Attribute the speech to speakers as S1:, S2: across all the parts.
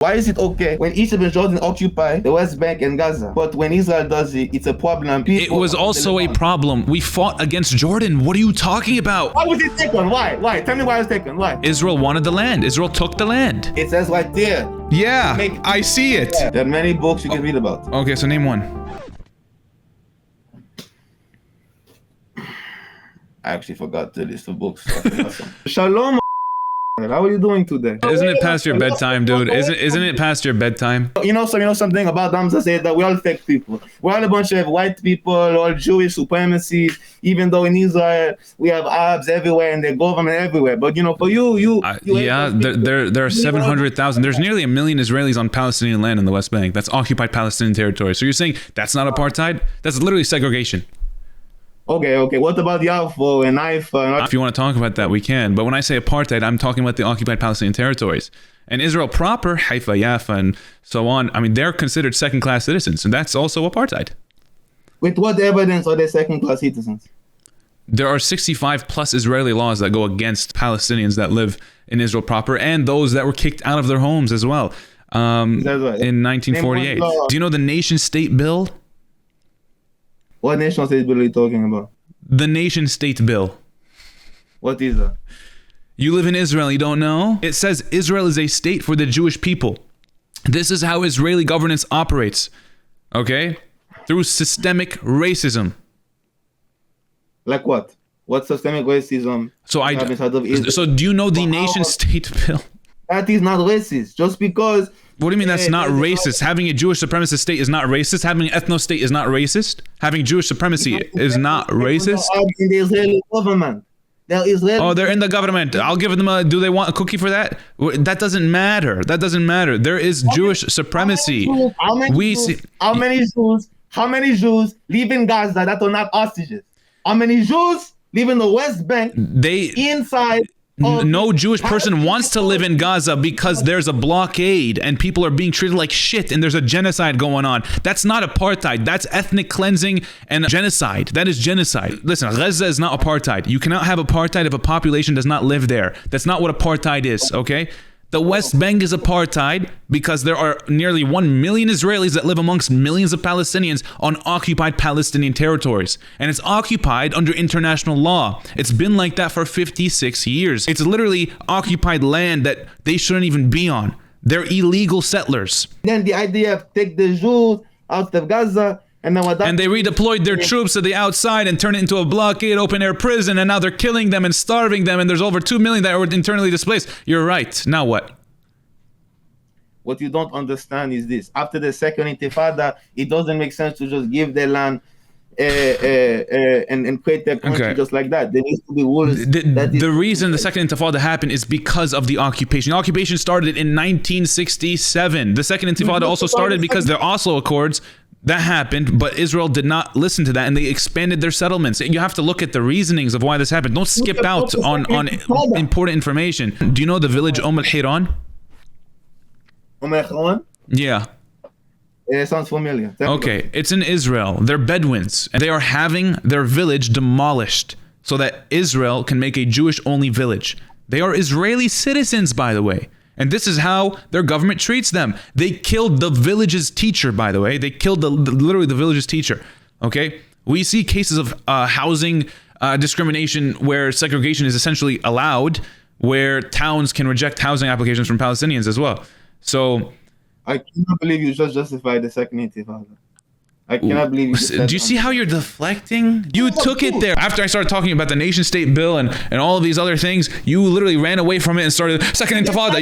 S1: Why is it okay when Egypt and Jordan occupy the West Bank and Gaza? But when Israel does it, it's a problem.
S2: It was also a problem. We fought against Jordan. What are you talking about?
S1: Why was it taken? Why? Why? Tell me why it was taken. Why?
S2: Israel wanted the land. Israel took the land.
S1: It says right there.
S2: Yeah, I see it.
S1: There are many books you can read about.
S2: Okay, so name one.
S1: I actually forgot the list of books. Shalom. How are you doing today?
S2: Isn't it past your bedtime, dude? Isn't it past your bedtime?
S1: You know something about Hamzah said that we're all fake people. We're all a bunch of white people, all Jewish supremacy. Even though in Israel we have Arabs everywhere and the government everywhere. But you know, for you
S2: yeah, there are 700,000. There's nearly 1 million Israelis on Palestinian land in the West Bank. That's occupied Palestinian territory. So you're saying that's not apartheid? That's literally segregation.
S1: Okay. What about Yafo and Haifa?
S2: If you want to talk about that, we can. But when I say apartheid, I'm talking about the occupied Palestinian territories. And Israel proper, Haifa, Yafa, and so on, I mean, they're considered second-class citizens, and that's also apartheid.
S1: With what evidence are they second-class citizens?
S2: There are 65 plus Israeli laws that go against Palestinians that live in Israel proper, and those that were kicked out of their homes as well in 1948. Do you know the nation-state bill?
S1: What nation state bill are you talking about?
S2: The nation-state bill.
S1: What is that?
S2: You live in Israel, you don't know? It says Israel is a state for the Jewish people. This is how Israeli governance operates, okay? Through systemic racism.
S1: Like what? What systemic racism?
S2: So do you know the nation-state bill?
S1: That is not racist. Just because...
S2: What do you mean that's not racist? Having a Jewish supremacist state is not racist? Having an ethno-state is not racist? Having Jewish supremacy is not racist?
S1: In the Israeli government.
S2: Oh, they're in the government. I'll give them do they want a cookie for that? That doesn't matter. That doesn't matter. There is Jewish supremacy.
S1: How many Jews live in Gaza that are not hostages? How many Jews live in the West Bank inside?
S2: No Jewish person wants to live in Gaza because there's a blockade and people are being treated like shit and there's a genocide going on. That's not apartheid. That's ethnic cleansing and genocide. That is genocide. Listen, Gaza is not apartheid. You cannot have apartheid if a population does not live there. That's not what apartheid is, okay? The West Bank is apartheid because there are nearly 1 million Israelis that live amongst millions of Palestinians on occupied Palestinian territories. And it's occupied under international law. It's been like that for 56 years. It's literally occupied land that they shouldn't even be on. They're illegal settlers.
S1: Then the idea of take the Jews out of Gaza, and
S2: they redeployed their troops to the outside and turned it into a blockade open air prison, and now they're killing them and starving them, and there's over 2 million that were internally displaced. You're right. Now what?
S1: What you don't understand is this. After the second intifada, it doesn't make sense to just give the land and create their country just like that. There needs to be rules.
S2: The reason the second intifada happened is because of the occupation. The occupation started in 1967. The second intifada also started because the Oslo Accords, that happened, but Israel did not listen to that, and they expanded their settlements. You have to look at the reasonings of why this happened. Don't skip out on important information. Do you know the village Al-Hiran?
S1: Al-Hiran?
S2: Yeah.
S1: It sounds familiar.
S2: Okay, it's in Israel. They're Bedouins, and they are having their village demolished so that Israel can make a Jewish-only village. They are Israeli citizens, by the way. And this is how their government treats them. They killed the village's teacher, by the way. They killed literally the village's teacher. Okay? We see cases of housing discrimination where segregation is essentially allowed, where towns can reject housing applications from Palestinians as well. So
S1: I cannot believe you just justified the second intifada. I cannot believe you.
S2: Do you see how you're deflecting? You took it there. After I started talking about the nation state bill and all of these other things, you literally ran away from it and started second intifada.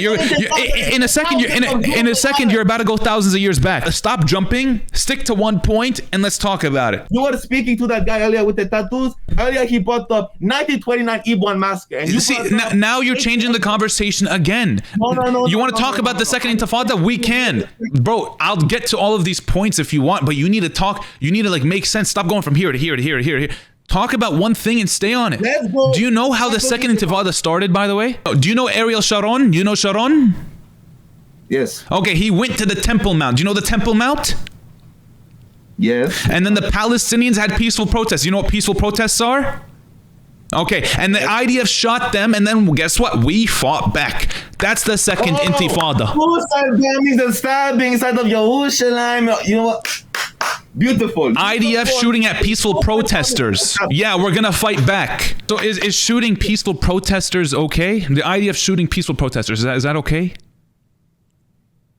S2: In a second you're about to go thousands of years back. Stop jumping, stick to one point, and let's talk about it.
S1: You were speaking to that guy earlier with the tattoos. Earlier he brought up 1929 Hebron massacre. And
S2: you see, now you're changing the conversation again. No. You want to talk about the second intifada? We can. Bro, I'll get to all of these points if you want, but you need to talk. You need to make sense. Stop going from here to here to here to here. Talk about one thing and stay on it. Do you know how the second intifada started, by the way? Do you know Ariel Sharon? You know Sharon?
S1: Yes.
S2: Okay, he went to the Temple Mount. Do you know the Temple Mount?
S1: Yes.
S2: And then the Palestinians had peaceful protests. You know what peaceful protests are? Okay, and the IDF shot them, and then guess what? We fought back. That's the second intifada.
S1: Suicide bombings and stabbing inside of Yerushalayim. You know what? Beautiful.
S2: IDF shooting at peaceful protesters. Yeah, we're gonna fight back. So is shooting peaceful protesters okay? The IDF shooting peaceful protesters, is that okay?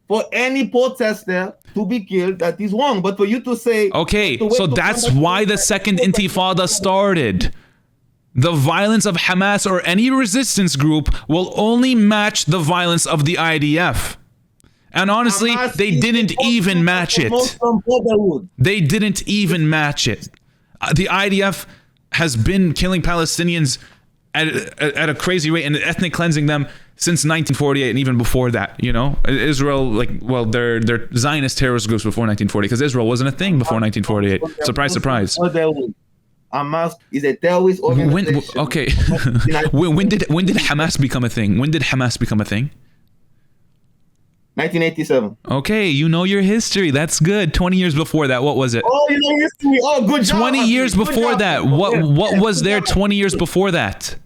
S1: For any protester to be killed, that is wrong. But for you to say...
S2: Okay, so that's why the second intifada started. The violence of Hamas or any resistance group will only match the violence of the IDF. And honestly, they didn't even match it. They didn't even match it. The IDF has been killing Palestinians at a crazy rate and ethnic cleansing them since 1948 and even before that, you know? Israel, they're Zionist terrorist groups before 1940 because Israel wasn't a thing before 1948. Surprise, surprise.
S1: Hamas is a terrorist organization.
S2: When did Hamas become a thing? When did Hamas become a thing?
S1: 1987.
S2: Okay, you know your history. That's good. 20 years before that, what was it?
S1: Oh, you know history. Oh, good job.
S2: 20 years before that. What was there 20 years before that?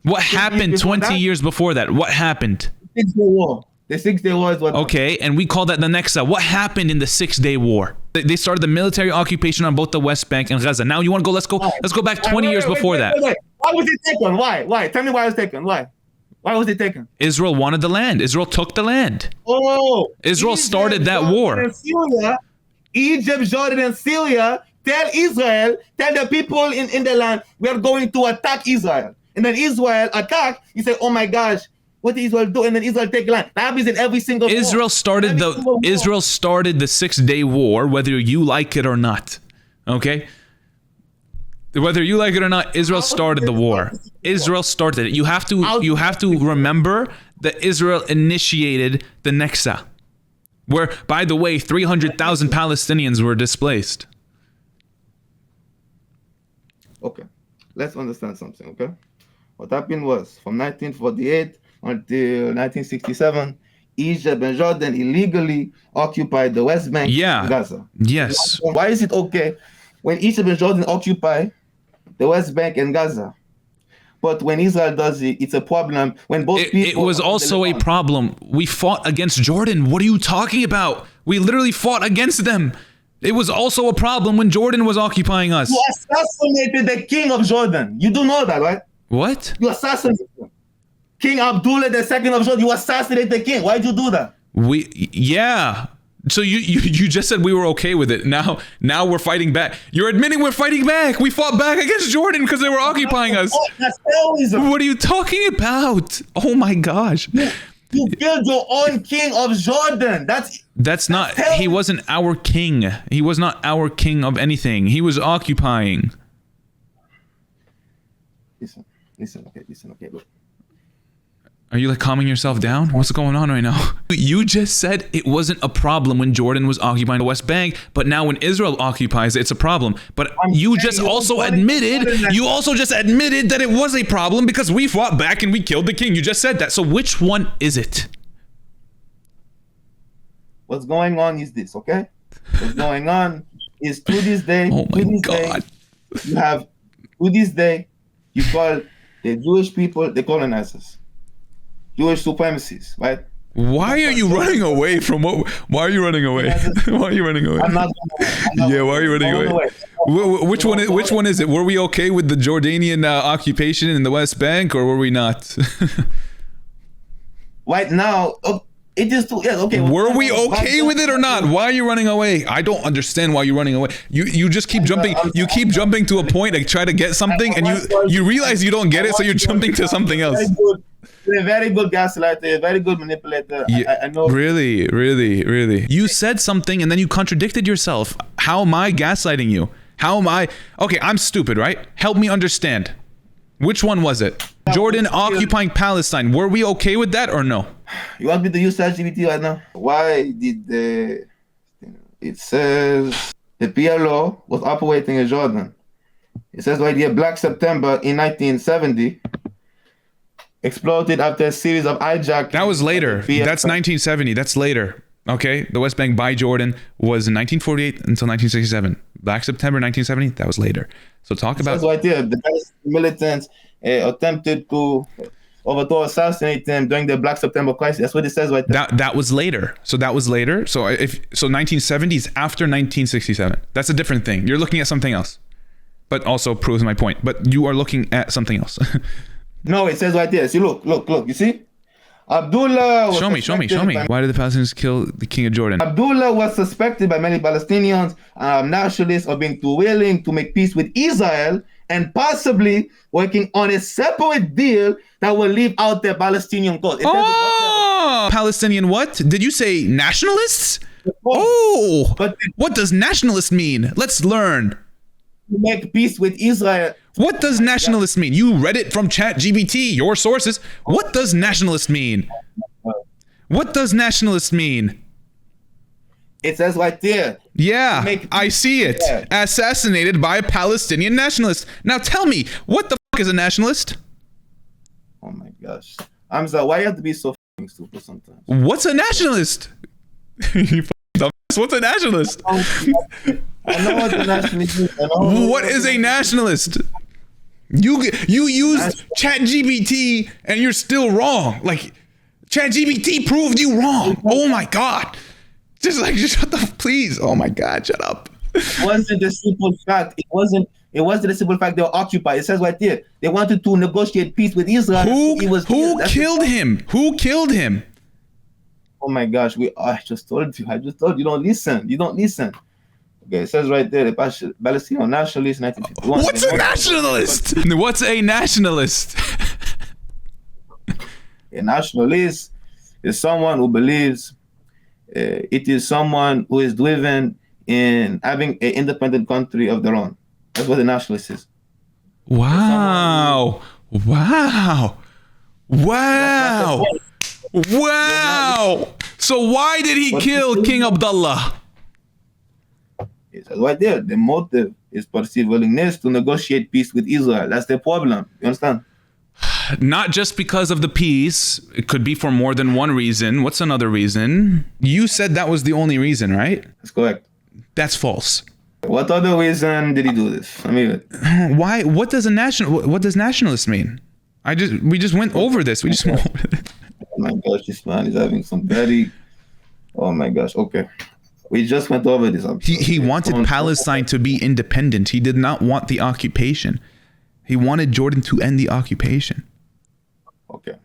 S2: What happened 20 years before that? What happened?
S1: The 6-Day War. The 6-Day War is what happened.
S2: Okay, and we call that the Nexa. What happened in the 6-Day War? They started the military occupation on both the West Bank and Gaza. Now you want to go? Let's go back 20 years before that.
S1: Why was it taken? Why? Tell me why it was taken. Why was it taken?
S2: Israel wanted the land. Israel took the land.
S1: Oh,
S2: Israel started that war.
S1: Egypt, Jordan, and Syria tell the people in the land, we are going to attack Israel. And then Israel attack, you say, oh my gosh, what did Israel do? And then Israel take land. That happens in every single
S2: Israel
S1: war.
S2: started the 6-Day War, whether you like it or not. Okay? Whether you like it or not, Israel started the war. Israel started it. You have to remember that Israel initiated the Nexa, where, by the way, 300,000 Palestinians were displaced.
S1: Okay, let's understand something. Okay, what happened was from 1948 until 1967, Egypt and Jordan illegally occupied the West Bank and Gaza.
S2: Yes.
S1: Why is it okay when Egypt and Jordan occupy the West Bank and Gaza, but when Israel does it, it's a problem when both people...
S2: It was also a problem. We fought against Jordan. What are you talking about? We literally fought against them. It was also a problem when Jordan was occupying us.
S1: You assassinated the king of Jordan. You do know that, right?
S2: What?
S1: You assassinated him. King Abdullah II of Jordan. You assassinated the king. Why'd you do that?
S2: Yeah. So you just said we were okay with it. Now we're fighting back. You're admitting we're fighting back. We fought back against Jordan because they were occupying us.
S1: That's terrorism.
S2: What are you talking about? Oh my gosh.
S1: You killed your own king of Jordan. That's
S2: not
S1: terrorism.
S2: He wasn't our king. He was not our king of anything. He was occupying.
S1: Listen, okay, look.
S2: Are you like calming yourself down? What's going on right now? You just said it wasn't a problem when Jordan was occupying the West Bank, but now when Israel occupies it, it's a problem. But you just also admitted that it was a problem because we fought back and we killed the king. You just said that. So which one is it?
S1: What's going on is this, okay? What's going on is to this day,
S2: oh my God.
S1: You call the Jewish people the colonizers. Jewish supremacists, right?
S2: Why are you running away from what? Why are you running away? Why are you running away?
S1: I'm not
S2: yeah, why are you running away? Which one is it? Were we okay with the Jordanian occupation in the West Bank, or were we not?
S1: Right now, it is too. Yes, okay.
S2: Were we okay with it or not? Why are you running away? I don't understand why you're running away. You just keep jumping. You keep jumping to a point and try to get something, and you realize you don't get it, so you're jumping to something else.
S1: You're a very good gaslighter, a very good manipulator. I know.
S2: Really. You said something and then you contradicted yourself. How am I gaslighting you? How am I? Okay, I'm stupid, right? Help me understand. Which one was it? Jordan occupying Palestine. Were we okay with that or no?
S1: You want me to use ChatGPT right now? Why did it says the PLO was operating in Jordan. It says right here, Black September in 1970. Exploded after a series of hijackings.
S2: That was later. That's 1970. That's later. Okay? The West Bank by Jordan was in 1948 until 1967. Black September 1970, that was later. So talk about...
S1: That's right there. The militants attempted to overthrow or assassinate him during the Black September crisis. That's what it says right there.
S2: That was later. So that was later. So 1970 is after 1967. That's a different thing. You're looking at something else, but also proves my point. But you are looking at something else.
S1: No, it says right there. See, look. You see? Abdullah.
S2: Show me. Why did the Palestinians kill the king of Jordan?
S1: Abdullah was suspected by many Palestinians, nationalists, of being too willing to make peace with Israel and possibly working on a separate deal that will leave out the Palestinian cause.
S2: Palestinian what? Did you say nationalists? Oh, but what does nationalist mean? Let's learn.
S1: Make peace with Israel.
S2: What does nationalist mean? You read it from ChatGPT, your sources. What does nationalist mean? What does nationalist mean?
S1: It says right there.
S2: Yeah, I see it.
S1: Yeah.
S2: Assassinated by a Palestinian nationalist. Now tell me, what the fuck is a nationalist?
S1: Oh my gosh. Hamzah, why you have to be so stupid sometimes?
S2: What's a nationalist? You dumbass. What's a nationalist?
S1: I know what the nationalist is.
S2: What is a nationalist? You used ChatGPT and you're still wrong. Like, ChatGPT proved you wrong. Oh my God. Just shut the please. Oh my God, shut up.
S1: It wasn't a simple fact. It wasn't a simple fact they were occupied. It says right there. They wanted to negotiate peace with Israel.
S2: Who killed him? Who killed him?
S1: Oh my gosh, I just told you. You don't listen. Okay, it says right there, the Palestinian nationalist 1951.
S2: What's a nationalist? What's a nationalist?
S1: A nationalist is someone who believes it is someone who is driven in having an independent country of their own. That's what a nationalist is.
S2: Wow. So why did he kill King Abdullah?
S1: It says right there, the motive is perceived willingness to negotiate peace with Israel. That's the problem. You understand?
S2: Not just because of the peace. It could be for more than one reason. What's another reason? You said that was the only reason, right?
S1: That's correct.
S2: That's false.
S1: What other reason did he do this? I mean,
S2: why? What does nationalist mean? We just went over this. We just went over it.
S1: Oh my gosh, this man is having some very. Oh my gosh. Okay. We just went over this.
S2: He wanted Palestine to be independent. He did not want the occupation. He wanted Jordan to end the occupation.
S1: Okay.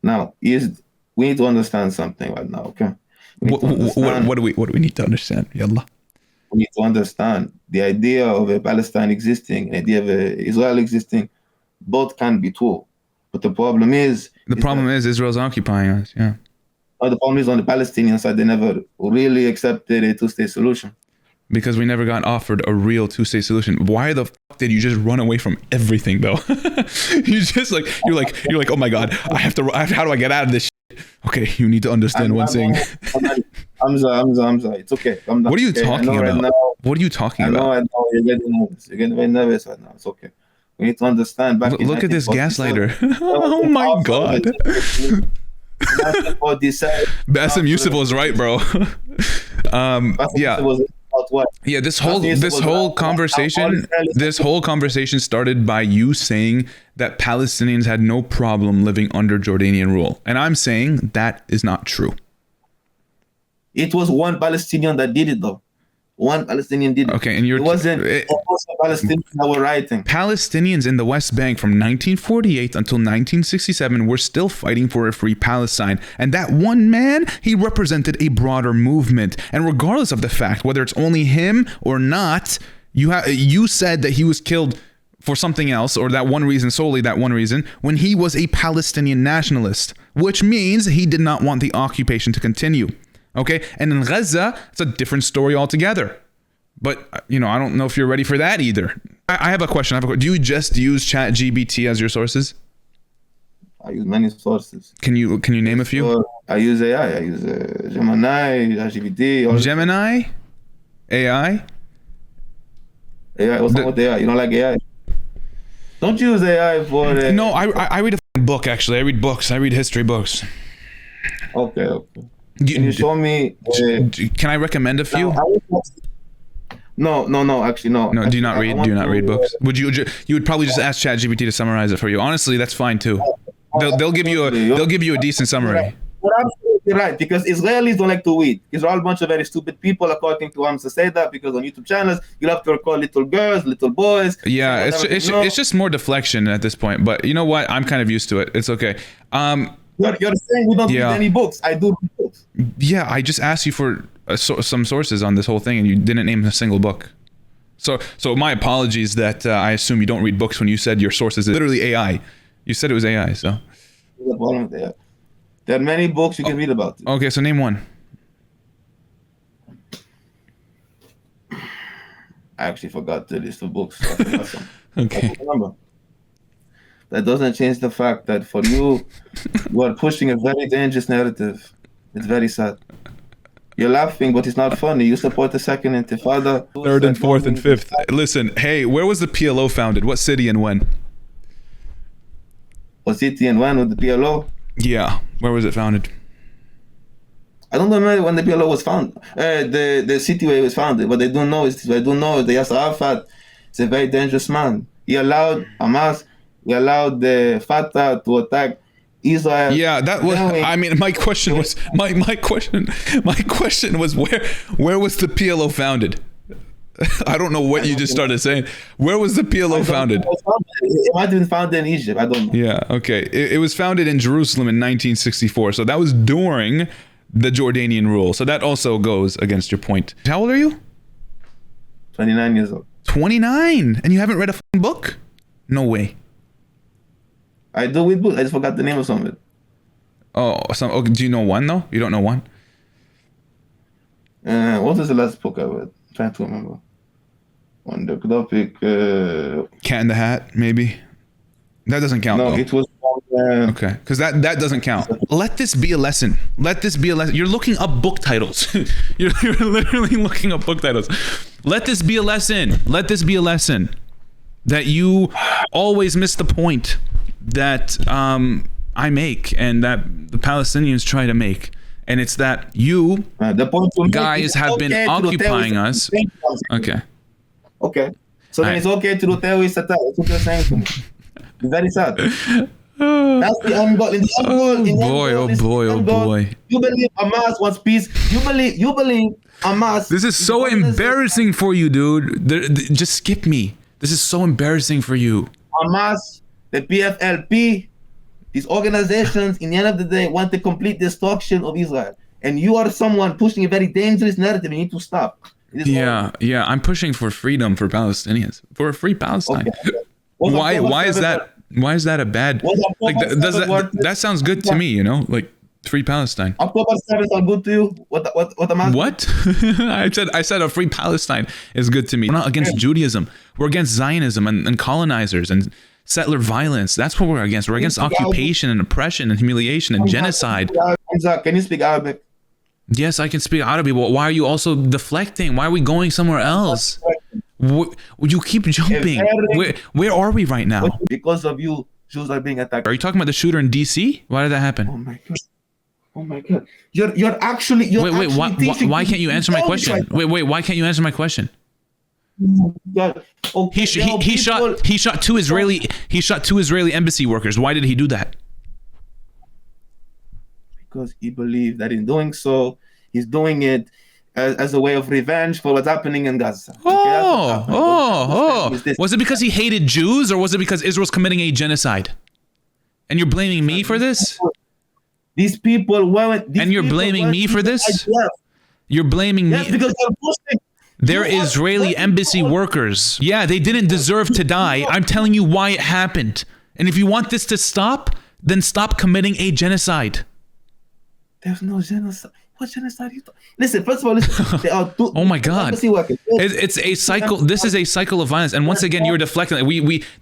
S1: Now, we need to understand something right now, okay?
S2: What do we need to understand? Yallah.
S1: We need to understand the idea of a Palestine existing and the idea of Israel existing. Both can be true. But the problem is...
S2: Israel's occupying us, yeah.
S1: The problem is on the Palestinian side, they never really accepted a two-state solution.
S2: Because we never got offered a real two-state solution. Why the fuck did you just run away from everything, though? You're like, oh my God, how do I get out of this shit? Okay, you need to understand one thing.
S1: Hamzah, it's okay.
S2: What are you talking about? What are you talking about?
S1: I know, you're getting nervous. You're getting very nervous right now. It's okay. We need to understand.
S2: Look at this gaslighter. Oh my God. Bassem Youssef was right, bro. Yeah, this whole conversation started by you saying that Palestinians had no problem living under Jordanian rule, and I'm saying that is not true.
S1: It was one Palestinian that did it, though. One Palestinian did it.
S2: Okay, and
S1: it wasn't Palestinians that were writing.
S2: Palestinians in the West Bank from 1948 until 1967 were still fighting for a free Palestine. And that one man, he represented a broader movement. And regardless of the fact, whether it's only him or not, you said that he was killed for something else, or that one reason, solely that one reason, when he was a Palestinian nationalist, which means he did not want the occupation to continue. Okay, and in Gaza, it's a different story altogether. But, I don't know if you're ready for that either. I have a question. Do you just use ChatGPT as your sources?
S1: I use many sources.
S2: Can you name a few?
S1: I use AI. I use Gemini, ChatGPT.
S2: Gemini? AI?
S1: AI? What's wrong with AI? You don't like AI? Don't use AI for...
S2: No, I read a book, actually. I read books. I read history books.
S1: Okay. Can you show me?
S2: Can I recommend a few?
S1: No, actually, no.
S2: No, do you not read books? You would probably just ask ChatGPT to summarize it for you. Honestly, that's fine too. they'll give you a decent summary.
S1: You're absolutely right, because Israelis don't like to read. They're all a bunch of very stupid people, according to Hamzah Saadah, because on YouTube channels, you have to record little girls, little boys.
S2: Yeah, it's just more deflection at this point. But you know what? I'm kind of used to it. It's okay.
S1: You're saying we don't read any books. I do read books.
S2: Yeah, I just asked you for some sources on this whole thing, and you didn't name a single book. So my apologies that I assume you don't read books when you said your source is literally AI. You said it was AI, so.
S1: There are many books you can read about it.
S2: Okay, so name one.
S1: I actually forgot the list of books. So
S2: Okay.
S1: Remember. That doesn't change the fact that for you, you are pushing a very dangerous narrative. It's very sad. You're laughing, but it's not funny. You support the second intifada.
S2: Third and fourth and fifth. Listen, hey, where was the PLO founded? What city and when?
S1: What city and when with the PLO?
S2: Yeah, where was it founded?
S1: I don't know when the PLO was founded. The city where it was founded. What I don't know is that Yasser Arafat is a very dangerous man. He allowed Hamas, he allowed the Fatah to attack Israel.
S2: Yeah, that was. I mean, my question was my question was where was the PLO founded? I don't know what you just started saying. Where was the PLO founded?
S1: It might have been founded in Egypt. I don't know.
S2: Yeah. Okay. It was founded in Jerusalem in 1964. So that was during the Jordanian rule. So that also goes against your point. How old are you?
S1: 29 years old.
S2: 29, and you haven't read a fucking book? No way.
S1: I do with books. I just forgot the name of some of it.
S2: Oh, do you know one though? You don't know one?
S1: What was the last book I read? I'm trying to remember. On the topic.
S2: Cat in the Hat, maybe. That doesn't count.
S1: No,
S2: though.
S1: it was.
S2: Okay, because that doesn't count. Let this be a lesson. Let this be a lesson. You're looking up book titles. you're literally looking up book titles. Let this be a lesson. Let this be a lesson that you always miss the point that I make and that the Palestinians try to make. And it's that you guys have been occupying us. Okay.
S1: Okay. So then it's okay to do terrorist attack. That's what you're saying to me. It's very sad. That's the end goal.
S2: Oh boy.
S1: You believe Hamas wants peace. You believe Hamas.
S2: This is so embarrassing for you, dude. Just skip me. This is so embarrassing for you.
S1: Hamas, the PFLP, these organizations, in the end of the day, want the complete destruction of Israel. And you are someone pushing a very dangerous narrative. You need to stop.
S2: Yeah. I'm pushing for freedom for Palestinians, for a free Palestine. Okay. Why is that? Why is that a bad? Like that sounds good to me, you know, like free Palestine.
S1: October 7th sound good to you?
S2: What? I said a free Palestine is good to me. We're not against Judaism. We're against Zionism and colonizers and settler violence. That's what we're against. We're against occupation and oppression and humiliation and genocide.
S1: Hamzah, can you speak Arabic?
S2: Yes, I can speak Arabic. But why are you also deflecting? Why are we going somewhere else? You keep jumping. Where are we right now?
S1: Because of you, Jews are being attacked.
S2: Are you talking about the shooter in DC? Why did that happen?
S1: Oh my god! You're actually.
S2: Why can't you answer my question? Why can't you answer my question?
S1: Okay,
S2: he shot two Israeli embassy workers. Why did he do that?
S1: Because he believed that in doing so, he's doing it as a way of revenge for what's happening in Gaza.
S2: Was it because he hated Jews, or was it because Israel's committing a genocide? And you're blaming me for this?
S1: These people weren't.
S2: And you're blaming me for this? You're blaming me.
S1: Yes, because they're pushing.
S2: They're Israeli embassy workers. Yeah, they didn't deserve to die. I'm telling you why it happened. And if you want this to stop, then stop committing a genocide.
S1: There's no genocide. What genocide are you talking? Listen, first of all, there are two.
S2: Oh my God! It's a cycle. This is a cycle of violence. And once again, you're deflecting.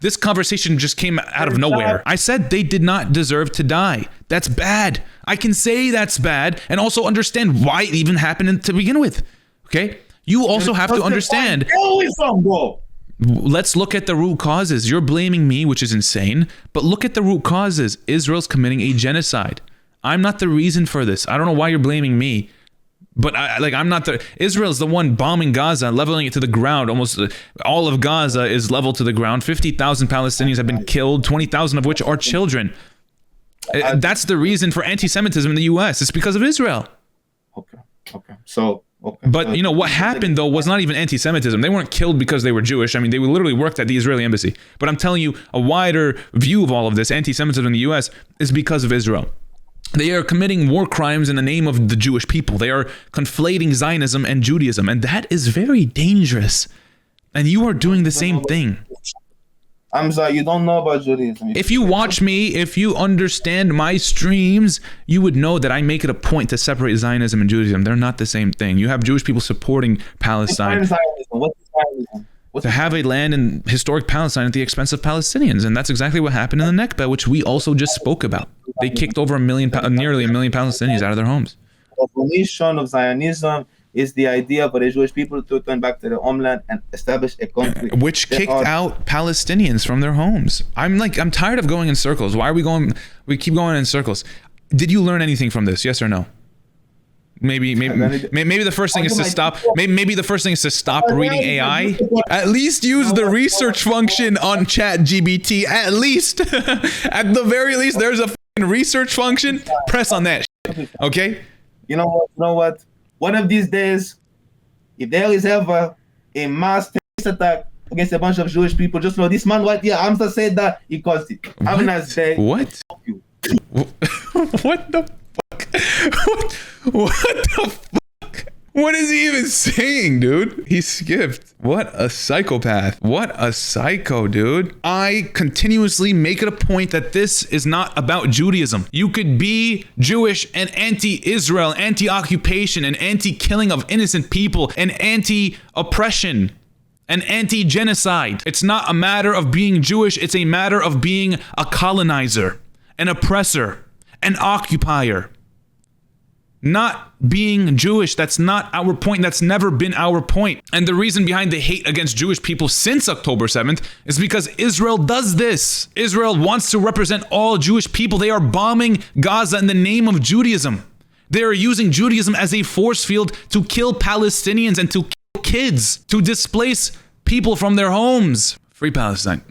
S2: This conversation just came out of nowhere. I said they did not deserve to die. That's bad. I can say that's bad, and also understand why it even happened to begin with. Okay. You also have to understand. Let's look at the root causes. You're blaming me, which is insane. But look at the root causes. Israel's committing a genocide. I'm not the reason for this. I don't know why you're blaming me, but I'm not the. Israel's the one bombing Gaza, leveling it to the ground. Almost all of Gaza is leveled to the ground. 50,000 Palestinians have been killed, 20,000 of which are children. That's the reason for anti-Semitism in the U.S. It's because of Israel.
S1: Okay. So,
S2: But you know what happened though was not even anti-Semitism. They weren't killed because they were Jewish. I mean, they literally worked at the Israeli embassy. But I'm telling you, a wider view of all of this anti-Semitism in the U.S. is because of Israel. They are committing war crimes in the name of the Jewish people. They are conflating Zionism and Judaism, and that is very dangerous. And you are doing the same thing.
S1: Hamzah, you don't know about Judaism.
S2: If you watch me, if you understand my streams, you would know that I make it a point to separate Zionism and Judaism. They're not the same thing. You have Jewish people supporting Palestine.
S1: What's Zionism?
S2: To have a land in historic Palestine at the expense of Palestinians. And that's exactly what happened in the Nakba, which we also just spoke about. They kicked over nearly a million Palestinians out of their homes.
S1: The definition of Zionism is the idea for the Jewish people to turn back to their homeland and establish a country.
S2: Which kicked out Palestinians from their homes. I'm tired of going in circles. Why are we keep going in circles. Did you learn anything from this? Yes or no? Maybe the first thing is to stop. Maybe the first thing is to stop reading AI. At least use the research function on ChatGPT. At least, at the very least, there's a research function. Press on that. Okay.
S1: You know what? One of these days, if there is ever a mass terrorist attack against a bunch of Jewish people, just know this man right here, Hamzah, said that he caused it. Have a nice day.
S2: What? What the fuck? What the fuck? What is he even saying, dude? He skipped. What a psychopath. What a psycho, dude. I continuously make it a point that this is not about Judaism. You could be Jewish and anti-Israel, anti-occupation, and anti-killing of innocent people, and anti-oppression, and anti-genocide. It's not a matter of being Jewish. It's a matter of being a colonizer, an oppressor, an occupier. Not being Jewish, that's not our point. That's never been our point. And the reason behind the hate against Jewish people since October 7th is because Israel does this. Israel wants to represent all Jewish people. They are bombing Gaza in the name of Judaism. They are using Judaism as a force field to kill Palestinians and to kill kids, to displace people from their homes. Free Palestine.